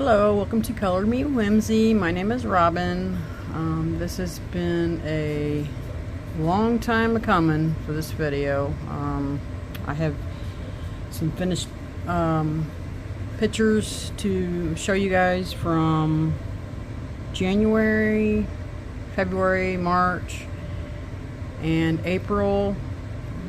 Hello, welcome to Color Me Whimsy. My name is Robin. This has been a long time coming for this video. I have some finished pictures to show you guys from January, February, March, and April.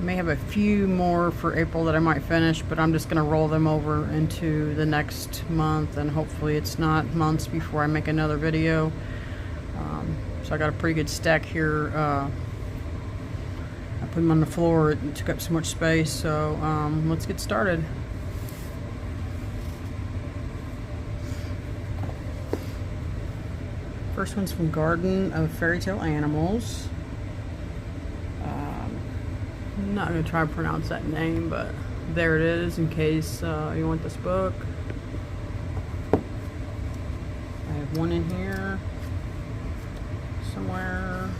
May have a few more for April that I might finish, but I'm just going to roll them over into the next month, and hopefully it's not months before I make another video. So I got a pretty good stack here. I put them on the floor, it took up so much space, so let's get started. First one's from Garden of Fairy Tale Animals. I'm not going to try to pronounce that name, but there it is in case you want this book. I have one in here somewhere.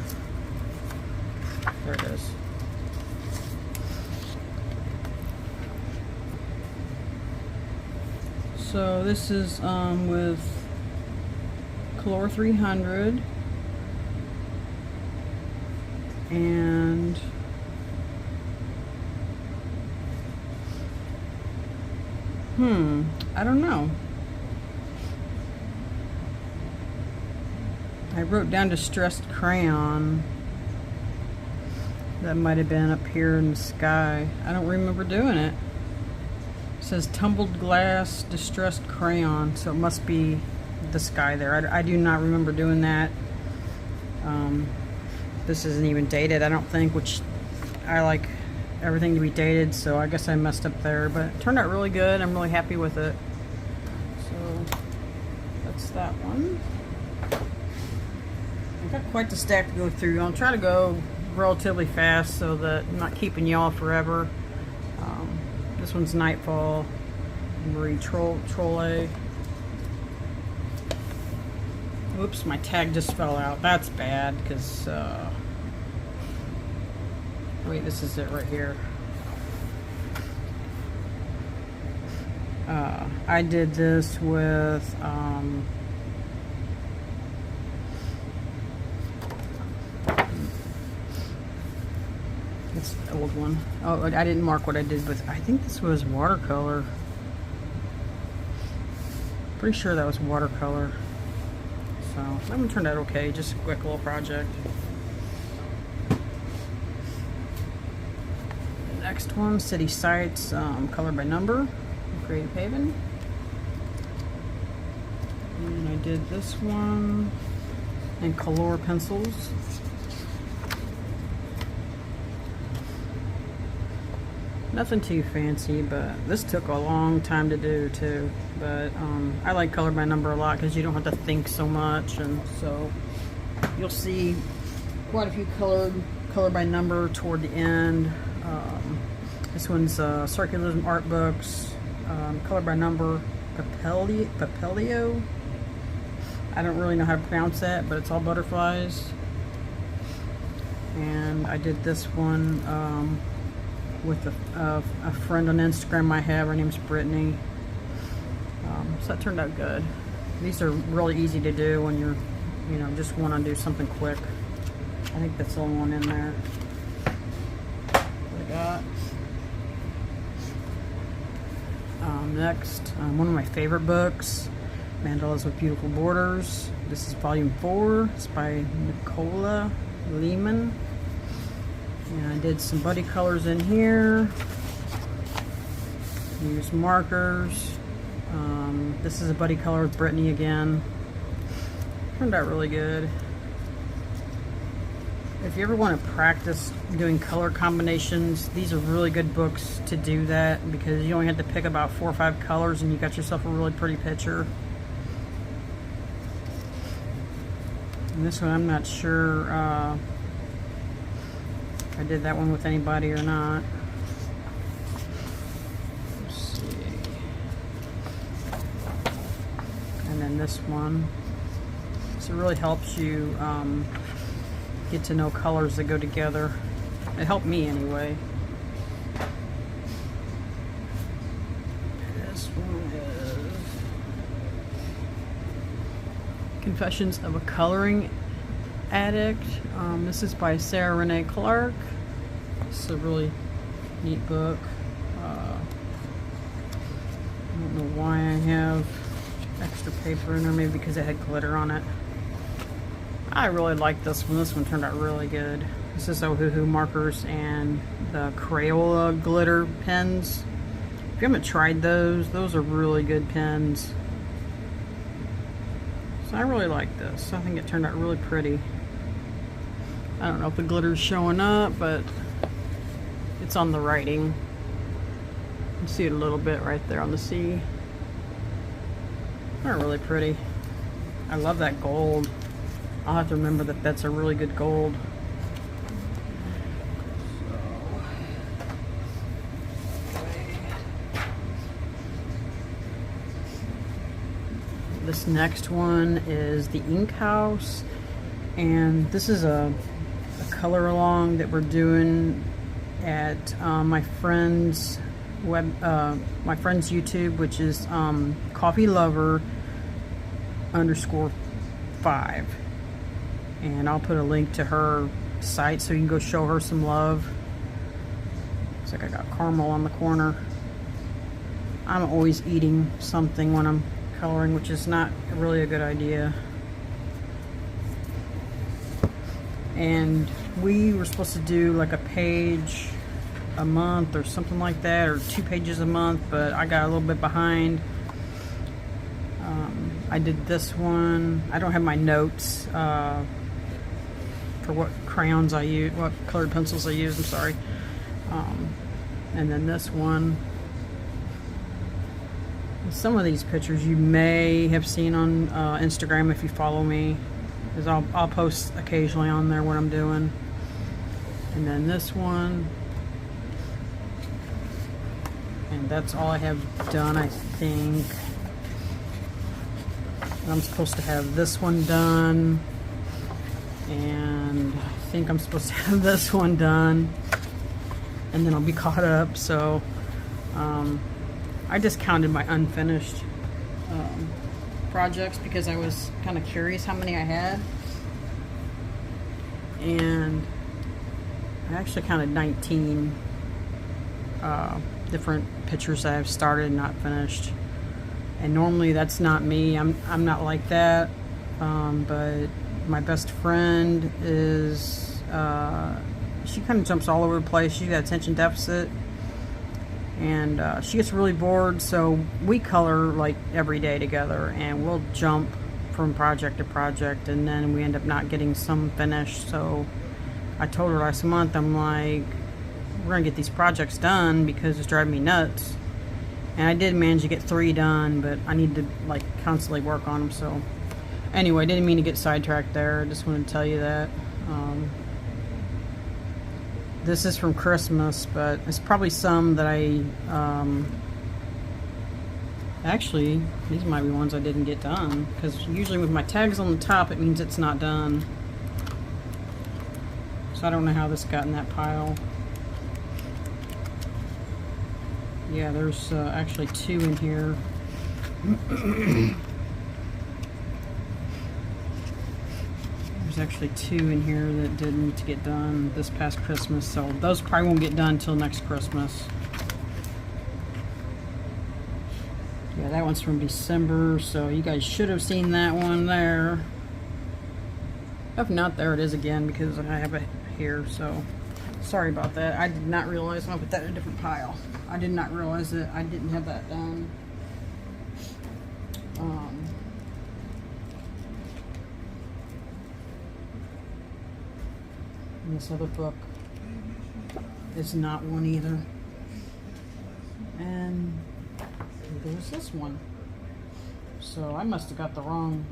There it is. So this is with Color 300 and I don't know. I wrote down Distressed Crayon. That might have been up here in the sky. I don't remember doing it. It says Tumbled Glass Distressed Crayon, so it must be the sky there. I do not remember doing that. This isn't even dated, I don't think, which I like everything to be dated, so I guess I messed up there, but it turned out really good. I'm really happy with it. So that's that one. I've got quite the stack to go through. I'll try to go relatively fast so that I'm not keeping y'all forever. This one's Nightfall, Marie Trolle. Oops, my tag just fell out. That's bad, because wait, this is it right here. I did this with it's the old one. Oh, I didn't mark what I did with. I think this was watercolor. Pretty sure that was watercolor. So that one turned out okay. Just a quick little project. Next one, City Sights, color by number, Creative Haven. And I did this one in color pencils. Nothing too fancy, but this took a long time to do too. But I like color by number a lot because you don't have to think so much, and so you'll see quite a few color by number toward the end. This one's Circularism Art Books, color by number, Papilio. I don't really know how to pronounce that, but it's all butterflies. And I did this one with a friend on Instagram I have. Her name's Brittany. So that turned out good. These are really easy to do when you're, just want to do something quick. I think that's the only one in there. What I got. Next, one of my favorite books, Mandalas with Beautiful Borders. This is volume 4. It's by Nicola Lehman. And I did some buddy colors in here. Use markers. This is a buddy color with Brittany again. Turned out really good. If you ever want to practice doing color combinations, these are really good books to do that, because you only have to pick about 4 or 5 colors and you got yourself a really pretty picture. And this one, I'm not sure if I did that one with anybody or not. Let's see. And then this one. So it really helps you get to know colors that go together. It helped me anyway. This one is Confessions of a Coloring Addict. This is by Sarah Renee Clark. It's a really neat book. I don't know why I have extra paper in there, maybe because it had glitter on it. I really like this one. This one turned out really good. This is Ohuhu markers and the Crayola glitter pens. If you haven't tried those are really good pens. So I really like this. I think it turned out really pretty. I don't know if the glitter's showing up, but it's on the writing. You can see it a little bit right there on the C. They're really pretty. I love that gold. I'll have to remember that that's a really good gold. This next one is the Ink House, and this is a color along that we're doing at my friend's YouTube, which is Coffee Lover _5, and I'll put a link to her site so you can go show her some love. Looks like I got caramel on the corner. I'm always eating something when I'm coloring, which is not really a good idea. And we were supposed to do like a page a month or something like that, or 2 pages a month, but I got a little bit behind. I did this one. I don't have my notes for what crayons I use, what colored pencils I use, I'm sorry. And then this one. Some of these pictures you may have seen on Instagram if you follow me, because I'll post occasionally on there what I'm doing. And then this one, and that's all I have done, I think. And I'm supposed to have this one done, and I think I'm supposed to have this one done, and then I'll be caught up. So I just counted my unfinished projects because I was kind of curious how many I had, and I actually counted 19 different pictures that I've started and not finished. And normally that's not me. I'm not like that. But my best friend is she kind of jumps all over the place. She's got attention deficit. And she gets really bored, so we color like every day together, and we'll jump from project to project, and then we end up not getting some finished. So I told her last month, I'm like, we're gonna get these projects done because it's driving me nuts. And I did manage to get 3 done, but I need to like constantly work on them. So anyway, I didn't mean to get sidetracked there. I just wanted to tell you that. This is from Christmas, but it's probably some that I, actually, these might be ones I didn't get done, because usually with my tags on the top, it means it's not done. So I don't know how this got in that pile. Yeah, there's actually 2 in here. There's actually 2 in here that didn't get done this past Christmas, so those probably won't get done until next Christmas. Yeah, that one's from December, so you guys should have seen that one there. If not, there it is again, because I have it here, so sorry about that. I did not realize I put that in a different pile. I did not realize that I didn't have that done. And this other book is not one either. And there's this one. So I must have got the wrong,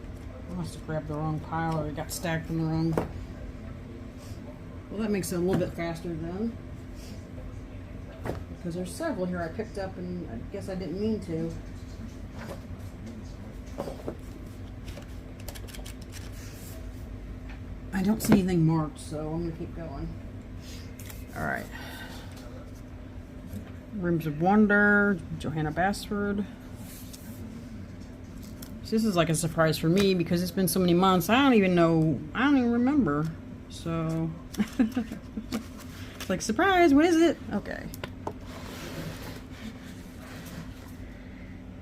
I must have grabbed the wrong pile, or it got stacked in the wrong. Well, that makes it a little bit faster then. Because there's several here I picked up and I guess I didn't mean to. I don't see anything marked, so I'm going to keep going. Alright. Rooms of Wonder, Johanna Basford. So this is like a surprise for me because it's been so many months. I don't even remember. So, it's like, surprise, what is it? Okay.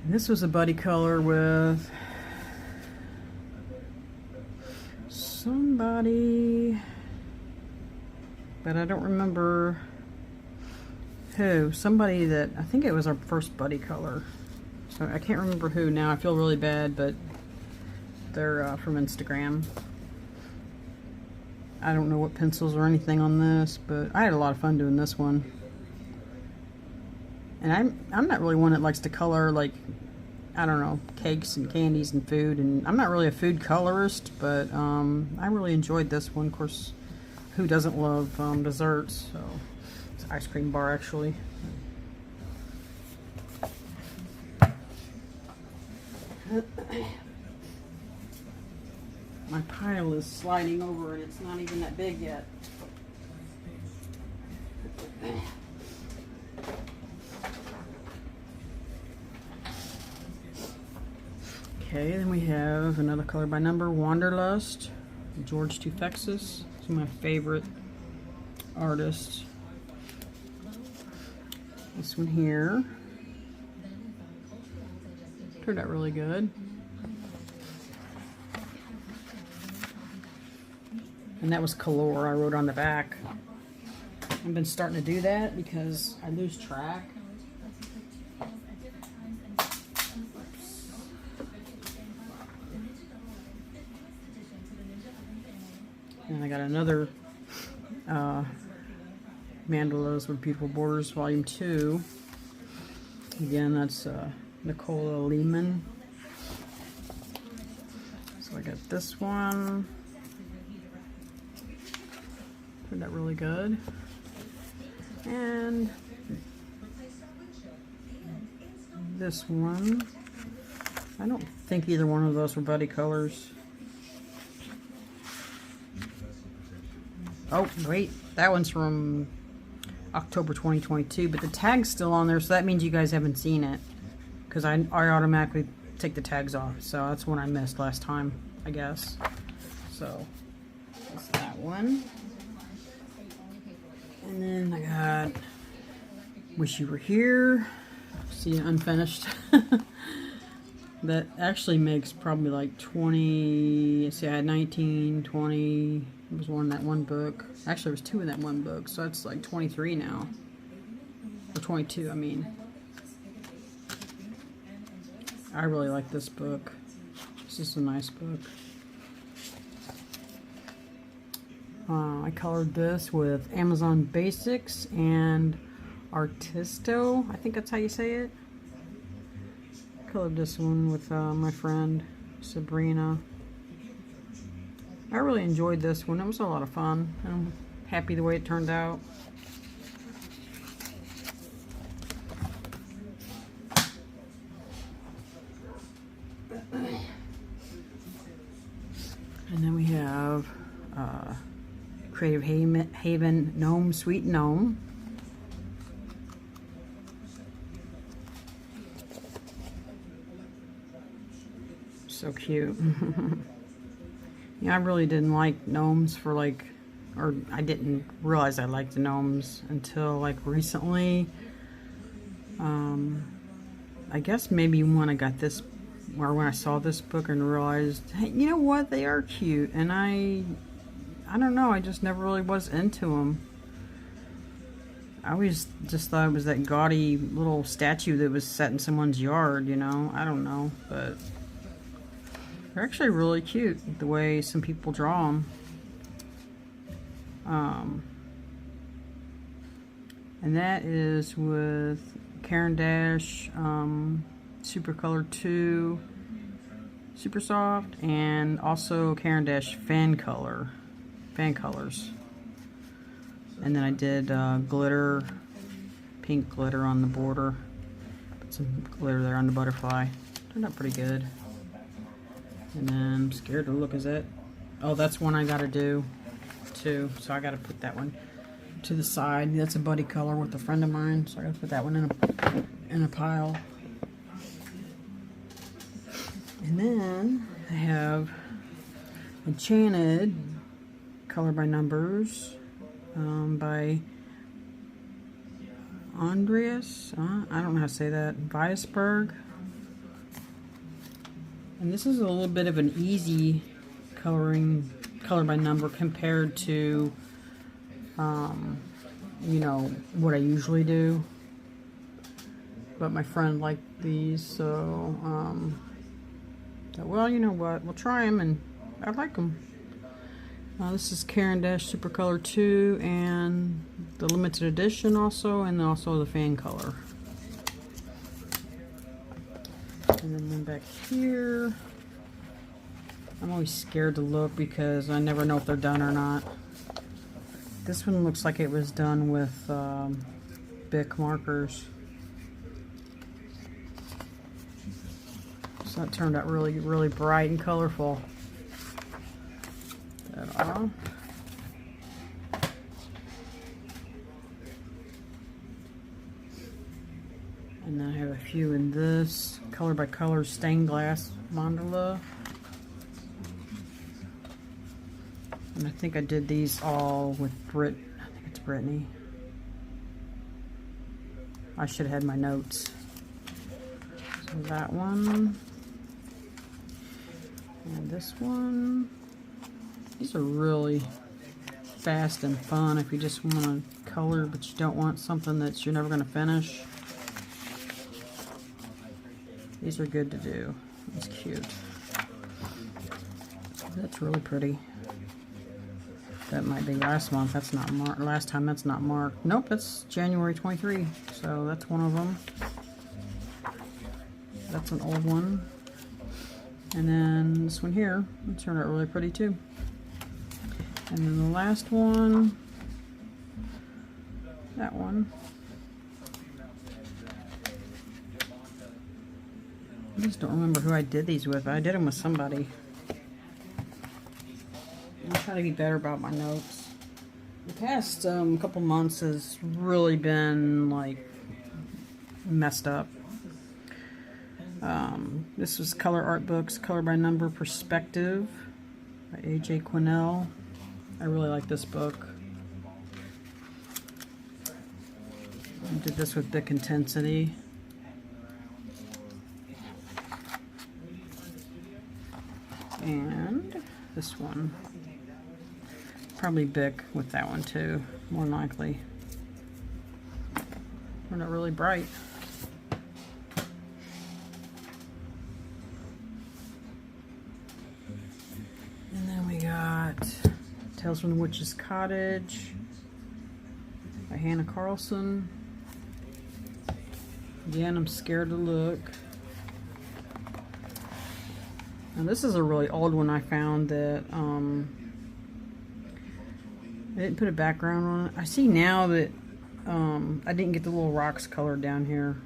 And this was a buddy color with somebody, but I don't remember who. Somebody that, I think it was our first buddy color. So I can't remember who now. I feel really bad, but they're from Instagram. I don't know what pencils or anything on this, but I had a lot of fun doing this one. And I'm not really one that likes to color, like, I don't know, cakes and candies and food. And I'm not really a food colorist, but I really enjoyed this one. Of course, who doesn't love desserts? So it's an ice cream bar, actually. My pile is sliding over and it's not even that big yet. Okay, then we have another color by number, Wanderlust, George Tufexis. He's my favorite artist. This one here turned out really good. And that was color I wrote on the back. I've been starting to do that because I lose track. And I got another Mandalas with Beautiful Borders, Volume 2. Again, that's Nicola Lehman. So I got this one. Turned out really good. And this one. I don't think either one of those were buddy colors. Oh, wait. That one's from October 2022, but the tag's still on there, so that means you guys haven't seen it. Because I automatically take the tags off, so that's one I missed last time, I guess. So, that's that one. And then I got Wish You Were Here. See, unfinished. That actually makes probably like 20, see, I had 19, 20, there was one in that one book. Actually, there was two in that one book, so that's like 23 now. Or 22, I mean. I really like this book. This is a nice book. I colored this with Amazon Basics and Artisto. I think that's how you say it. Colored this one with my friend Sabrina. I really enjoyed this one. It was a lot of fun. I'm happy the way it turned out. And then we have Creative Haven Gnome Sweet Gnome. So cute. Yeah, I really didn't like gnomes for like, or I didn't realize I liked the gnomes until like recently. I guess maybe when I got this, or when I saw this book and realized, hey, you know what, they are cute, and I don't know, I just never really was into them. I always just thought it was that gaudy little statue that was set in someone's yard, you know, I don't know, but they're actually really cute, the way some people draw them. And that is with Caran d'Ache, Super Color 2, Super Soft, and also Caran d'Ache Fan Colors. And then I did glitter, pink glitter on the border. Put some glitter there on the butterfly. Turned out pretty good. And then I'm scared to look, is that? Oh, that's one I gotta do too. So I gotta put that one to the side. That's a buddy color with a friend of mine. So I gotta put that one in a pile. And then I have Enchanted, color by numbers, by Andreas. I don't know how to say that. Weisberg. And this is a little bit of an easy color by number compared to, you know, what I usually do. But my friend liked these, so, well, you know what, we'll try them, and I like them. This is Caran d'Ache Super Color 2, and the limited edition also, and also the fan color. And then back here, I'm always scared to look because I never know if they're done or not. This one looks like it was done with Bic markers. So that turned out really, really bright and colorful. That off. And then I have a few in this color by color stained glass mandala. And I think I did these all with I think it's Brittany. I should have had my notes. So that one. And this one. These are really fast and fun if you just want to color, but you don't want something that you're never going to finish. These are good to do. It's cute. That's really pretty. That might be last month. That's not marked. Last time that's not marked. Nope, that's January 23. So that's one of them. That's an old one. And then this one here, it turned out really pretty too. And then the last one, that one. I just don't remember who I did these with. I did them with somebody. I'm trying to be better about my notes. The past couple months has really been like messed up. This was Color Art Books, Color by Number Perspective by A.J. Quinnell. I really like this book. I did this with Bic Intensity. And this one. Probably Bic with that one too, more likely. They're not really bright. And then we got Tales from the Witch's Cottage by Hannah Carlson. Again, I'm scared to look. Now this is a really old one I found that I didn't put a background on it. I see now that I didn't get the little rocks colored down here.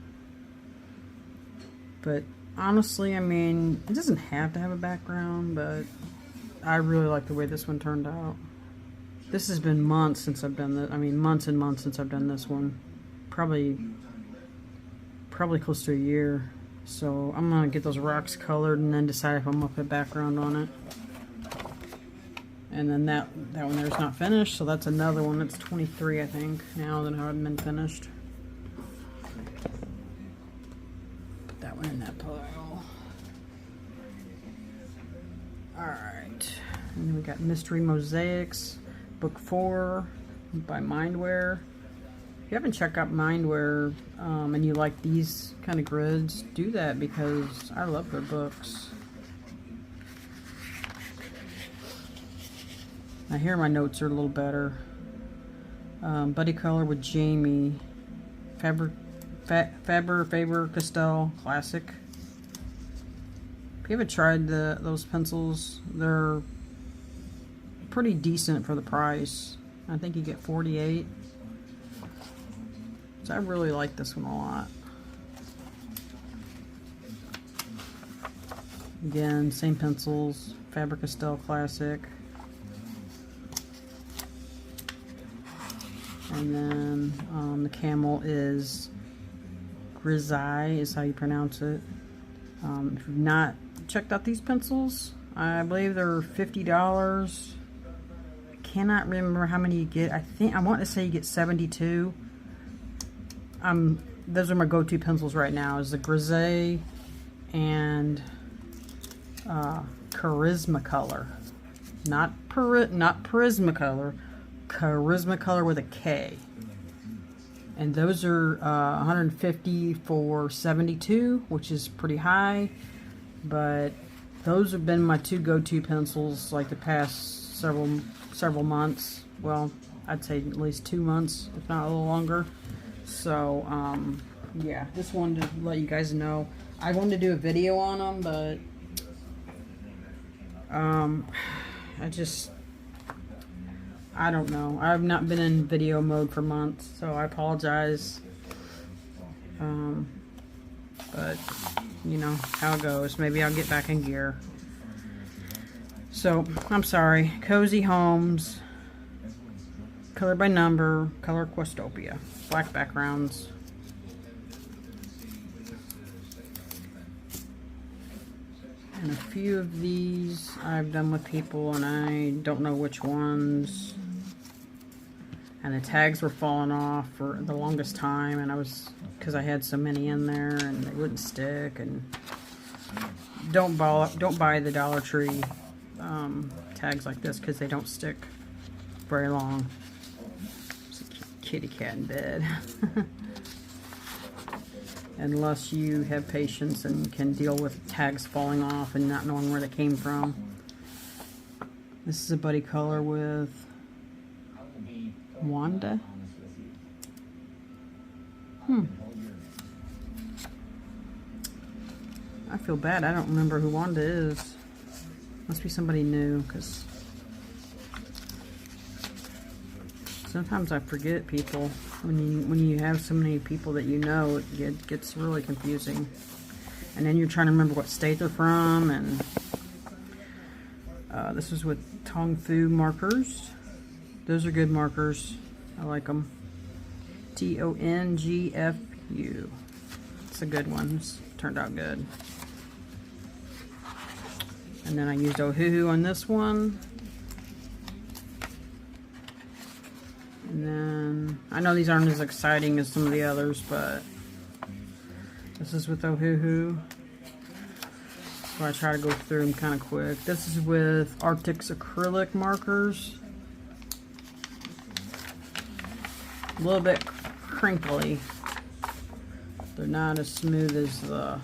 But honestly, I mean, it doesn't have to have a background, but I really like the way this one turned out. This has been months since I've done this. I mean, months and months since I've done this one. Probably close to a year. So I'm gonna get those rocks colored and then decide if I'm gonna put background on it. And then that one there's not finished, so that's another one. That's 23, I think, now that haven't been finished. Put that one in that pile. Alright. And then we got Mystery Mosaics, Book 4 by Mindware. If you haven't checked out Mindware and you like these kind of grids, do that because I love their books. Now here my notes are a little better. Buddy Color with Jamie. Faber-Castell Classic. If you haven't tried those pencils, they're pretty decent for the price. I think you get 48. So I really like this one a lot. Again, same pencils, Faber-Castell Classic. And then the camel is Grisaille, is how you pronounce it. If you've not checked out these pencils. I believe they're $50. I cannot remember how many you get. I want to say you get 72. Those are my go-to pencils right now, is the Grisaille and Charismacolor. Not Prismacolor, Charismacolor with a K. And those are 150 for 72, which is pretty high. But those have been my two go-to pencils like the past several months. Well, I'd say at least 2 months, if not a little longer. So, yeah, just wanted to let you guys know. I wanted to do a video on them, but I don't know. I've not been in video mode for months, so I apologize. But you know how it goes. Maybe I'll get back in gear. So, I'm sorry. Cozy Homes, color by number, color Questopia, black backgrounds. And a few of these I've done with people, and I don't know which ones. And the tags were falling off for the longest time, and because I had so many in there, and they wouldn't stick. And don't buy the Dollar Tree tags like this, because they don't stick very long. There's a kitty cat in bed. Unless you have patience and can deal with tags falling off and not knowing where they came from. This is a buddy color with Wanda. I feel bad. I don't remember who Wanda is. Must be somebody new, because sometimes I forget people. When you have so many people that you know, it gets really confusing. And then you're trying to remember what state they're from. And this is with Tong Fu markers. Those are good markers. I like them. TONGFU. It's a good one. It's turned out good. And then I used Ohuhu on this one. And then, I know these aren't as exciting as some of the others, but this is with Ohuhu. So I try to go through them kind of quick. This is with Arctic's acrylic markers. A little bit crinkly. They're not as smooth as the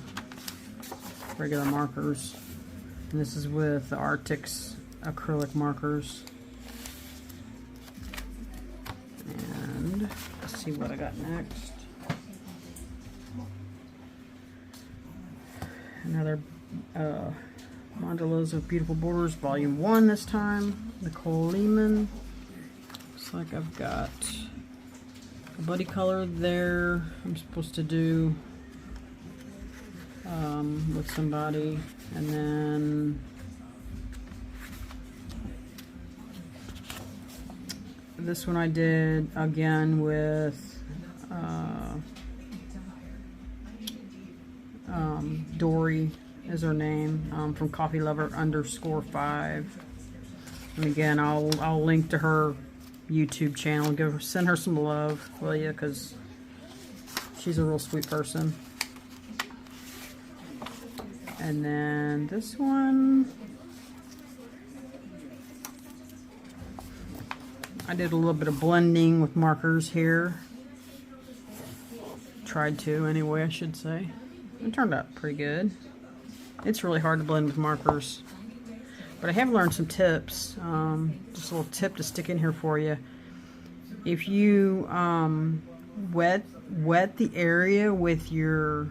regular markers. And this is with the Arctic's acrylic markers. And let's see what I got next. Another Mandalas with Beautiful Borders, Volume 1 this time. Nicole Lehman. Looks like I've got a buddy color there. I'm supposed to do with somebody. And then this one I did again with Dory is her name, from Coffee Lover _5. And again, I'll link to her YouTube channel. Send her some love, will you? Because she's a real sweet person. And then this one, I did a little bit of blending with markers here. Tried to, anyway, I should say. It turned out pretty good. It's really hard to blend with markers. But I have learned some tips. Just a little tip to stick in here for you. If you wet the area with your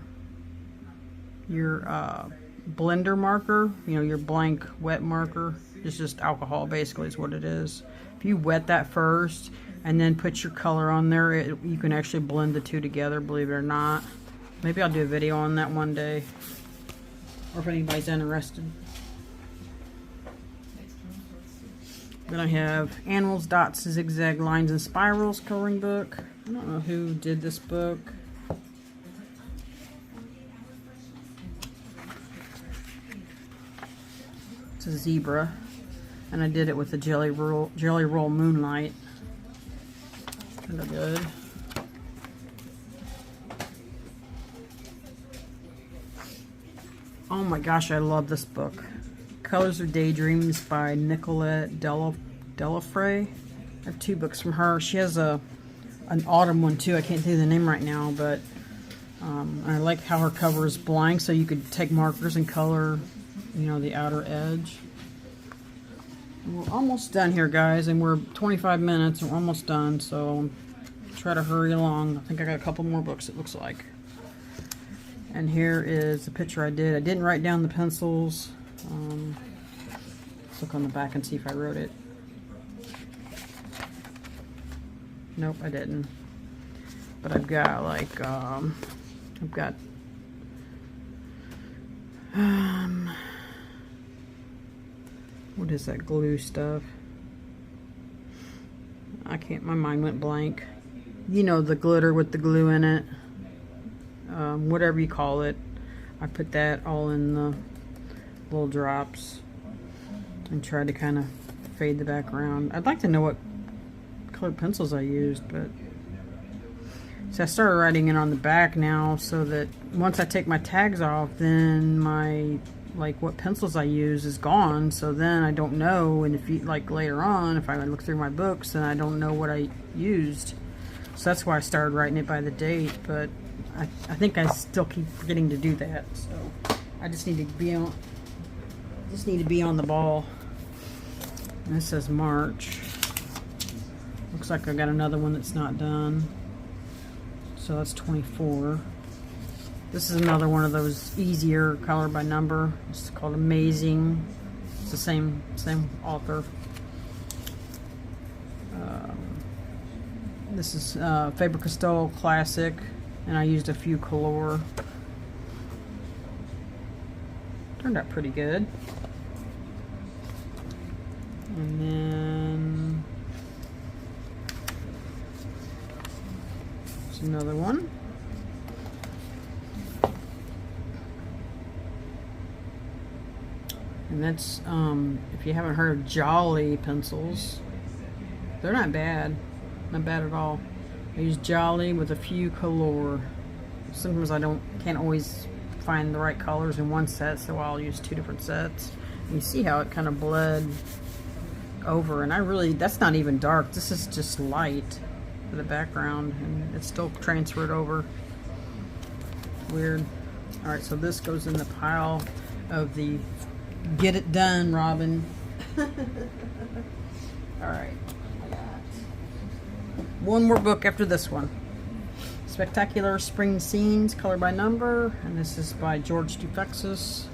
blender marker, you know, your blank wet marker, it's just alcohol basically is what it is. If you wet that first and then put your color on there, you can actually blend the two together, believe it or not. Maybe I'll do a video on that one day, or if anybody's interested. Then I have Animals, Dots, Zigzag, Lines, and Spirals coloring book. I don't know who did this book. It's a zebra, and I did it with the Jelly Roll Moonlight. Kind of good. Oh my gosh, I love this book. Colors of Daydreams by Nicolette Delafray. I have 2 books from her. She has an autumn one too. I can't think of the name right now, but I like how her cover is blank, so you could take markers and color, you know, the outer edge. We're almost done here, guys, and we're 25 minutes and we're almost done, so try to hurry along. I think I got a couple more books, it looks like. And here is the picture I did. I didn't write down the pencils. Let's look on the back and see if I wrote it. Nope, I didn't. But I've got like, what is that glue stuff? I can't, my mind went blank. You know, the glitter with the glue in it. Whatever you call it. I put that all in the little drops and tried to kind of fade the background. I'd like to know what colored pencils I used, but so I started writing it on the back now, so that once I take my tags off, then my, like, what pencils I use is gone, so then I don't know, and if you, like, later on, if I look through my books, then I don't know what I used. So that's why I started writing it by the date, but I think I still keep forgetting to do that, so I just need to be on the ball. And this says March. Looks like I got another one that's not done. So that's 24. This is another one of those easier color by number. It's called Amazing. It's the same author. This is Faber-Castell Classic, and I used a few color. Turned out pretty good. And then there's another one. And that's, if you haven't heard of Jolly pencils, they're not bad. Not bad at all. I use Jolly with a few color. Sometimes I can't always find the right colors in one set, so I'll use 2 different sets. And you see how it kind of bled over, and that's not even dark. This is just light for the background, and it's still transferred over. Weird. All right, so this goes in the pile of the get it done, Robin. All right. One more book after this one. Spectacular Spring Scenes, color by number, and this is by George Dufexis.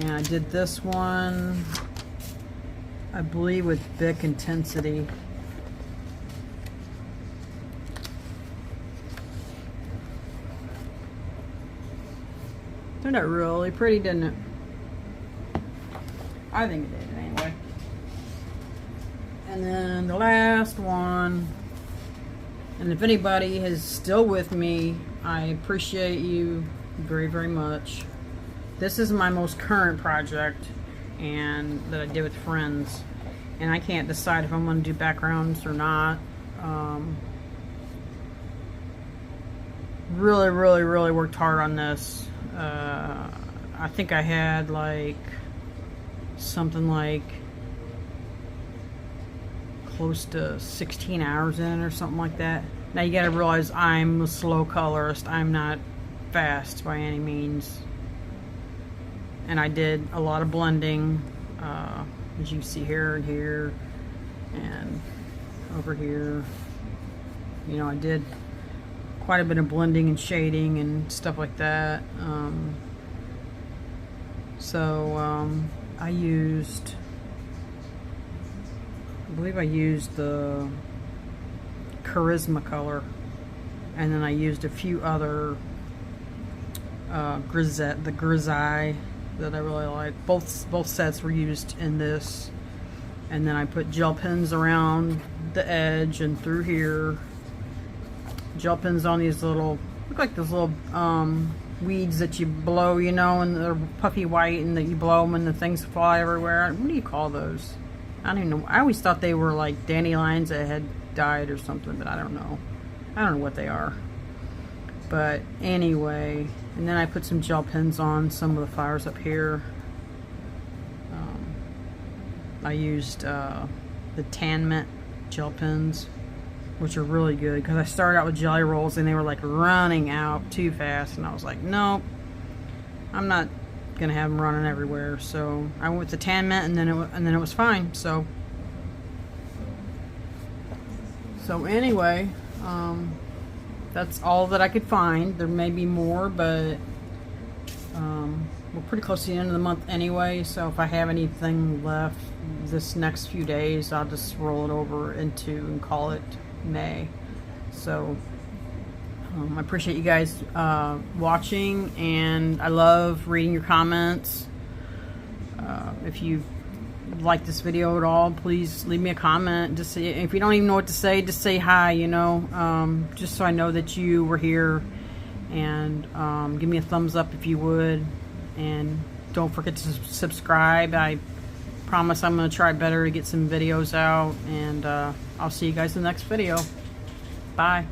And I did this one, I believe, with Bic Intensity. Turned out really pretty, didn't it? I think it did, anyway. And then the last one, and if anybody is still with me, I appreciate you very, very much. This is my most current project, and that I did with friends, and I can't decide if I'm going to do backgrounds or not. Really, really, really worked hard on this. I think I had like something like close to 16 hours in or something like that. Now you gotta realize I'm a slow colorist. I'm not fast by any means. And I did a lot of blending, as you see here and here and over here. You know, I did quite a bit of blending and shading and stuff like that. I believe I used the Charisma color, and then I used a few other the Grisaille that I really like. Both sets were used in this, and then I put gel pens around the edge and through here. Gel pens on these little, look like those little weeds that you blow, you know, and they're puffy white, and that you blow them and the things fly everywhere. What do you call those? I don't even know. I always thought they were like dandelions that had died or something, but I don't know. I don't know what they are. But anyway, and then I put some gel pens on some of the flowers up here. I used the Tan Mint gel pens, which are really good, because I started out with jelly rolls and they were like running out too fast, and I was like, nope, I'm not gonna have them running everywhere. So I went with the Tan Mint, and then it was fine. So anyway, that's all that I could find. There may be more, but we're pretty close to the end of the month anyway, so if I have anything left this next few days, I'll just roll it over into and call it May. So I appreciate you guys watching, and I love reading your comments. If you like this video at all, please leave me a comment. Just say, if you don't even know what to say, just say hi, you know, just so I know that you were here. And give me a thumbs up if you would, and don't forget to subscribe. I promise I'm going to try better to get some videos out, and I'll see you guys in the next video. Bye.